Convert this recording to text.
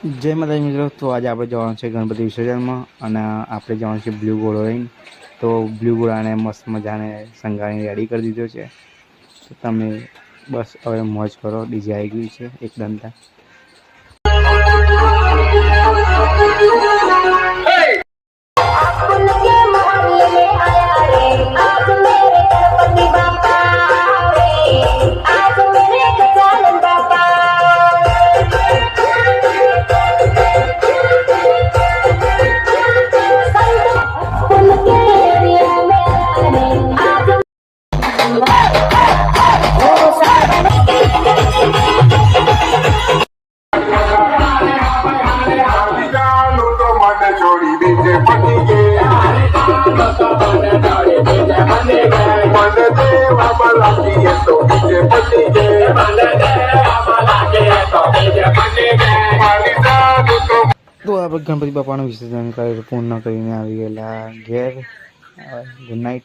जय माता मित्रों। तो आज आप जवान है गणपति विसर्जन में और आप जवान है ब्लू घोड़ो लईने। तो ब्लू घोड़ा ने मस्त मजा ने संगाई रेडी कर दीधो है। तो तमे बस हवे मौज करो। डीजे आई गई है एकदम। छोड़ी दीजिए पति के मन देव अमला की है तो दीजिए पति के तो आप गणपति बापा विसर्जन कर पूर्ण कर घेर। Good night.